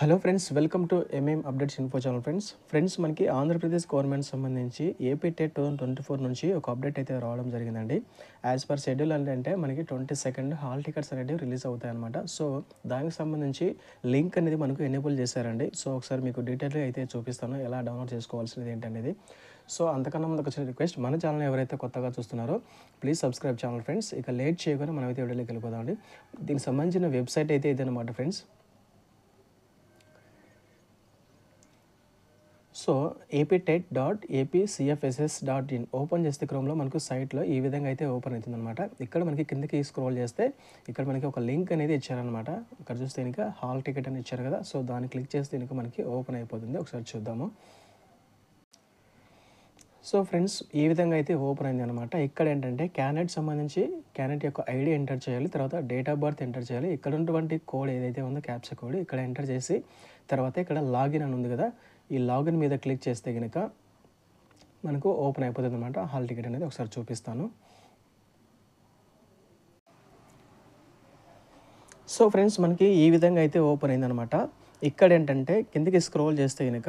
Hello friends, welcome to MM updates info channel. Friends మనకి Andhra Pradesh government సంబంధించి AP TET 2024 నుంచి ఒక అప్డేట్ అయితే రావడం జరిగిందండి. యాజ్ పర్ షెడ్యూల్ అంటే మనకి 22 హాల్ టికెట్స్ అనేవి రిలీజ్ అవుతాయి అనమాట. సో దానికి సంబంధించి లింక్ అనేది మనకు ఎనేబుల్ చేశారండి. సో ఒకసారి మీకు డీటెయిల్గా అయితే చూపిస్తాను ఎలా డౌన్లోడ్ చేసుకోవాల్సినది ఏంటనేది. సో అంతకన్నా ముందు ఒక చిన్న రిక్వెస్ట్, మన ఛానల్ ఎవరైతే కొత్తగా చూస్తున్నారో ప్లీజ్ సబ్స్క్రైబ్ ఛానల్ ఫ్రెండ్స్. ఇక లేట్ చేయకుండా మనమైతే వీడియోలోకి వెళ్ళిపోదామండి. దీనికి సంబంధించిన వెబ్సైట్ అయితే ఇదన్నమాట ఫ్రెండ్స్. సో aptet.apcfss.in ఓపెన్ చేస్తే క్రోమ్లో మనకు సైట్లో ఈ విధంగా అయితే ఓపెన్ అవుతుంది అనమాట. ఇక్కడ మనకి కిందకి స్క్రోల్ చేస్తే ఇక్కడ మనకి ఒక లింక్ అనేది ఇచ్చారనమాట. ఇక్కడ చూస్తే ఇంకా హాల్ టికెట్ అని ఇచ్చారు కదా, సో దాన్ని క్లిక్ చేస్తే ఇంకా మనకి ఓపెన్ అయిపోతుంది. ఒకసారి చూద్దాము. సో ఫ్రెండ్స్, ఈ విధంగా అయితే ఓపెన్ అయింది అనమాట. ఇక్కడ ఏంటంటే క్యాండిడేట్ సంబంధించి క్యాండిడేట్ యొక్క ఐడి ఎంటర్ చేయాలి, తర్వాత డేట్ ఆఫ్ బర్త్ ఎంటర్ చేయాలి. ఇక్కడ ఉన్నటువంటి కోడ్ ఏదైతే ఉందో క్యాప్చా కోడ్ ఇక్కడ ఎంటర్ చేసి తర్వాత ఇక్కడ లాగిన్ అని ఉంది కదా, ఈ లాగిన్ మీద క్లిక్ చేస్తే కనుక మనకు ఓపెన్ అయిపోతుంది అనమాట హాల్ టికెట్ అనేది. ఒకసారి చూపిస్తాను. సో ఫ్రెండ్స్, మనకి ఈ విధంగా అయితే ఓపెన్ అయిందనమాట. ఇక్కడ ఏంటంటే కిందకి స్క్రోల్ చేస్తే కనుక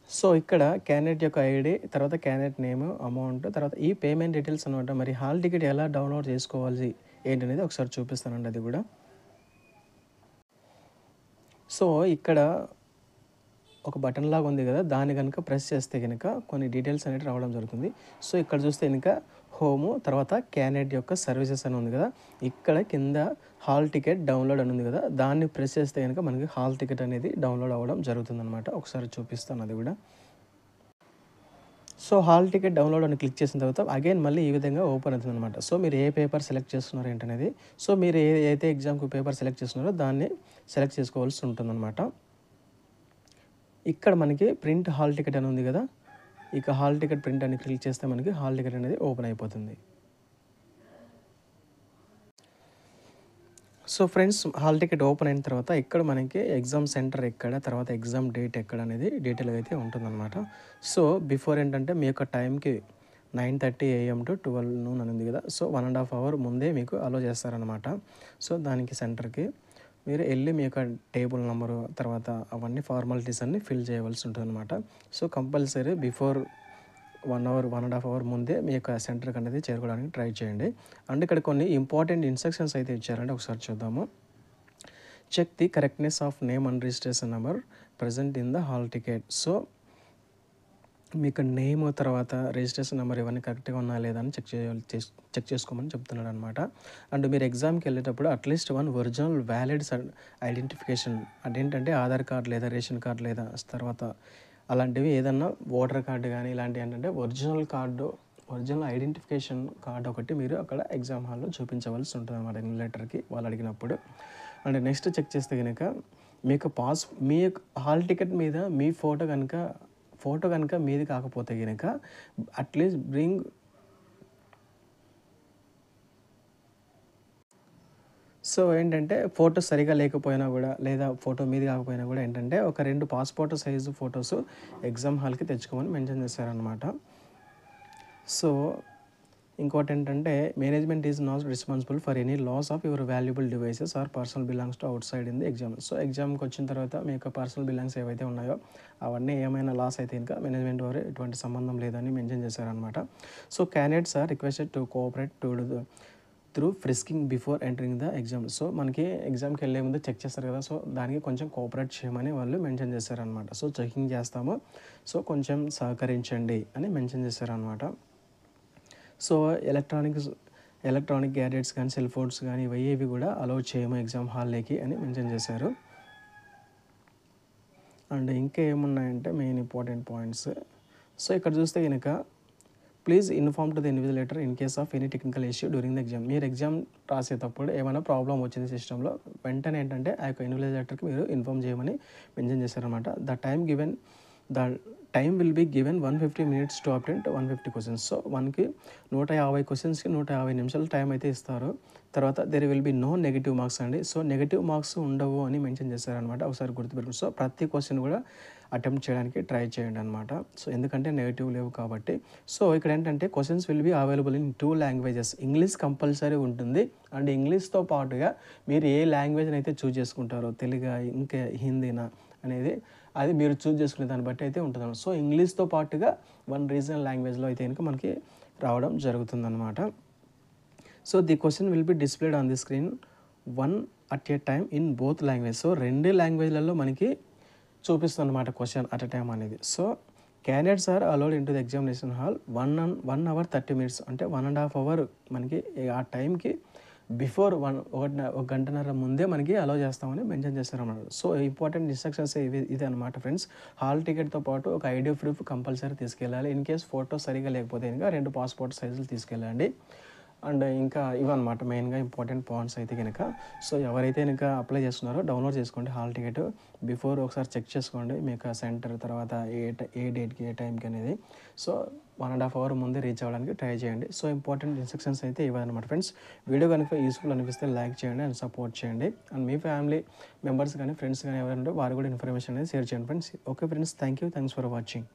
సో ఇక్కడ క్యాండిడేట్ యొక్క ఐడి, తర్వాత క్యాండిడేట్ నేమ్, అమౌంట్, తర్వాత ఈ పేమెంట్ డీటెయిల్స్ అనమాట. మరి హాల్ టికెట్ ఎలా డౌన్లోడ్ చేసుకోవాలి ఏంటనేది ఒకసారి చూపిస్తానండి అది కూడా. సో ఇక్కడ ఒక బటన్ లాగా ఉంది కదా, దాన్ని కనుక ప్రెస్ చేస్తే కనుక కొన్ని డీటెయిల్స్ అనేవి రావడం జరుగుతుంది. సో ఇక్కడ చూస్తే కనుక హోము, తర్వాత క్యాండిడేట్ యొక్క సర్వీసెస్ అని ఉంది కదా, ఇక్కడ కింద హాల్ టికెట్ డౌన్లోడ్ అని ఉంది కదా, దాన్ని ప్రెస్ చేస్తే కనుక మనకి హాల్ టికెట్ అనేది డౌన్లోడ్ అవ్వడం జరుగుతుంది అనమాట. ఒకసారి చూపిస్తాను అది కూడా. సో హాల్ టికెట్ డౌన్లోడ్ అని క్లిక్ చేసిన తర్వాత అగైన్ మళ్ళీ ఈ విధంగా ఓపెన్ అవుతుంది అనమాట. సో మీరు ఏ పేపర్ సెలెక్ట్ చేస్తున్నారో ఏంటనేది, సో మీరు ఏదైతే ఎగ్జామ్కి పేపర్ సెలెక్ట్ చేస్తున్నారో దాన్ని సెలెక్ట్ చేసుకోవాల్సి ఉంటుందన్నమాట. ఇక్కడ మనకి ప్రింట్ హాల్ టికెట్ అని ఉంది కదా, ఇక హాల్ టికెట్ ప్రింట్ అని క్లిక్ చేస్తే మనకి హాల్ టికెట్ అనేది ఓపెన్ అయిపోతుంది. So friends, hall ticket open అయిన తర్వాత ఇక్కడ మనకి ఎగ్జామ్ సెంటర్ ఎక్కడ, తర్వాత ఎగ్జామ్ డేట్ ఎక్కడ అనేది డీటెయిల్గా అయితే ఉంటుందన్నమాట. సో బిఫోర్ ఏంటంటే మీ యొక్క టైంకి 9:30 AM to 12 noon అని ఉంది కదా, సో 1.5 hour ముందే మీకు అలో చేస్తారనమాట. సో దానికి సెంటర్కి మీరు వెళ్ళి మీ యొక్క టేబుల్ నెంబరు, తర్వాత అవన్నీ ఫార్మాలిటీస్ అన్నీ ఫిల్ చేయవలసి ఉంటుంది అనమాట. సో కంపల్సరీ బిఫోర్ 1.5 hour ముందే మీ యొక్క సెంటర్కి అనేది చేరుకోవడానికి ట్రై చేయండి. అండ్ ఇక్కడ కొన్ని ఇంపార్టెంట్ ఇన్స్ట్రక్షన్స్ అయితే ఇచ్చారండి, ఒకసారి చూద్దాము. Check the correctness of name and registration number present in the hall ticket. So మీకు నేమ్, తర్వాత రిజిస్ట్రేషన్ నెంబర్ ఇవన్నీ కరెక్ట్గా ఉన్నా లేదా అని చెక్ చేసుకోమని చెప్తున్నాడు అనమాట. అండ్ మీరు ఎగ్జామ్కి వెళ్ళేటప్పుడు at least one original valid identification, అదేంటంటే ఆధార్ కార్డ్ లేదా రేషన్ కార్డ్ లేదా తర్వాత అలాంటివి ఏదన్నా ఓటర్ కార్డు కానీ ఇలాంటివి ఏంటంటే ఒరిజినల్ ఐడెంటిఫికేషన్ కార్డు ఒకటి మీరు అక్కడ ఎగ్జామ్ హాల్లో చూపించవలసి ఉంటుంది అనమాట ఇన్విజిలేటర్కి వాళ్ళు అడిగినప్పుడు. అండ్ నెక్స్ట్ చెక్ చేస్తే కనుక మీకు మీ హాల్ టికెట్ మీద మీ ఫోటో కనుక మీది కాకపోతే కనుక అట్లీస్ట్ బ్రింగ్ సో ఏంటంటే ఫోటో సరిగా లేకపోయినా కూడా, లేదా ఫోటో మీది కాకపోయినా కూడా ఏంటంటే ఒక 2 పాస్పోర్ట్ సైజు ఫొటోస్ ఎగ్జామ్ హాల్కి తెచ్చుకోమని మెన్షన్ చేశారనమాట. సో ఇంకోటి ఏంటంటే management is not responsible for any loss of your valuable devices or personal belongings to outside in the exam. So ఎగ్జామ్కి వచ్చిన తర్వాత మీ యొక్క పర్సనల్ బిలాంగ్స్ ఏవైతే ఉన్నాయో అవన్నీ ఏమైనా లాస్ అయితే ఇంకా మేనేజ్మెంట్ వారు ఎటువంటి సంబంధం లేదని మెన్షన్ చేశారనమాట. So candidates are requested to cooperate through frisking before entering the exam. So మనకి ఎగ్జామ్కి వెళ్ళే ముందు చెక్ చేస్తారు కదా, సో దానికి కొంచెం కోఆపరేట్ చేయమని వాళ్ళు మెన్షన్ చేశారనమాట. సో చెకింగ్ చేస్తాము, సో కొంచెం సహకరించండి అని మెన్షన్ చేశారనమాట. సో ఎలక్ట్రానిక్ గ్యాడ్జెట్స్ కానీ, సెల్ ఫోన్స్ కానీ ఇవి కూడా అలౌ చేయము ఎగ్జామ్ హాల్లోకి అని మెన్షన్ చేశారు. అండ్ ఇంకా ఏమున్నాయంటే మెయిన్ ఇంపార్టెంట్ పాయింట్స్. సో ఇక్కడ చూస్తే కనుక please inform to the invigilator in case of any technical issue during the exam. మీరు ఎగ్జామ్ రాసేటప్పుడు ఏమైనా ప్రాబ్లం వచ్చింది సిస్టంలో, వెంటనే ఏంటంటే ఆ యొక్క ఇన్విజిలేటర్కి మీరు ఇన్ఫార్మ్ చేయమని మెన్షన్ చేశారనమాట. The time will be given 150 minutes to attempt 150 questions. So మనకి 150 క్వశ్చన్స్కి 150 నిమిషాలు టైం అయితే ఇస్తారు. తర్వాత there will be no negative marks అండి. సో నెగిటివ్ మార్క్స్ ఉండవు అని మెన్షన్ చేశారనమాట. ఒకసారి గుర్తుపెట్టుకోండి. సో ప్రతి క్వశ్చన్ కూడా అటెంప్ట్ చేయడానికి ట్రై చేయండి అనమాట. సో ఎందుకంటే నెగిటివ్ లేవు కాబట్టి. సో ఇక్కడ ఏంటంటే questions will be available in 2 languages. English compulsory ఉంటుంది. అండ్ ఇంగ్లీష్తో పాటుగా మీరు ఏ లాంగ్వేజ్ని అయితే చూజ్ చేసుకుంటారో, తెలుగా ఇంకా హిందీనా అనేది అది మీరు చూజ్ చేసుకునే దాన్ని బట్టి అయితే ఉంటుంది. సో ఇంగ్లీష్తో పాటుగా 1 రీజనల్ లాంగ్వేజ్లో అయితే కనుక మనకి రావడం జరుగుతుందన్నమాట. So the question will be displayed on the screen 1 at a time in both language. So 2 లాంగ్వేజ్లలో మనకి చూపిస్తుంది అనమాట క్వశ్చన్ అట్ ఎ టైం అనేది. So candidates are allowed into the examination hall 1 hour 30 minutes అంటే 1.5 hour మనకి ఆ టైంకి before ఒక గంటన్నర ముందే మనకి అలౌ చేస్తామని మెన్షన్ చేస్తారన్నమాట. సో ఇంపార్టెంట్ ఇన్స్ట్రక్షన్స్ ఇది అనమాట ఫ్రెండ్స్. హాల్ టికెట్తో పాటు ఒక ఐడి ప్రూఫ్ కంపల్సరీ తీసుకెళ్ళాలి. ఇన్ కేస్ ఫోటో సరిగా లేకపోతే ఇంకా 2 పాస్పోర్ట్ సైజులు తీసుకెళ్ళండి. అండ్ ఇంకా ఇవన్నమాట మెయిన్గా ఇంపార్టెంట్ పాయింట్స్ అయితే కనుక. సో ఎవరైతే కనుక అప్లై చేస్తున్నారో డౌన్లోడ్ చేసుకోండి హాల్ టికెట్. బిఫోర్ ఒకసారి చెక్ చేసుకోండి మీకు సెంటర్, తర్వాత ఏ డేట్కి ఏ టైంకి అనేది. సో 1.5 hour ముందే రీచ్ అవ్వడానికి ట్రై చేయండి. సో ఇంపార్టెంట్ ఇన్స్ట్రక్షన్స్ అయితే ఇవన్నమాట ఫ్రెండ్స్. వీడియో కనుక యూస్ఫుల్ అనిపిస్తే లైక్ చేయండి అండ్ సపోర్ట్ చేయండి. అండ్ మీ ఫ్యామిలీ మెంబర్స్ కానీ ఫ్రెండ్స్ కానీ ఎవరైనా వారు కూడా ఇన్ఫర్మేషన్ అనేది షేర్ చేయండి friends. Okay friends, thanks for watching.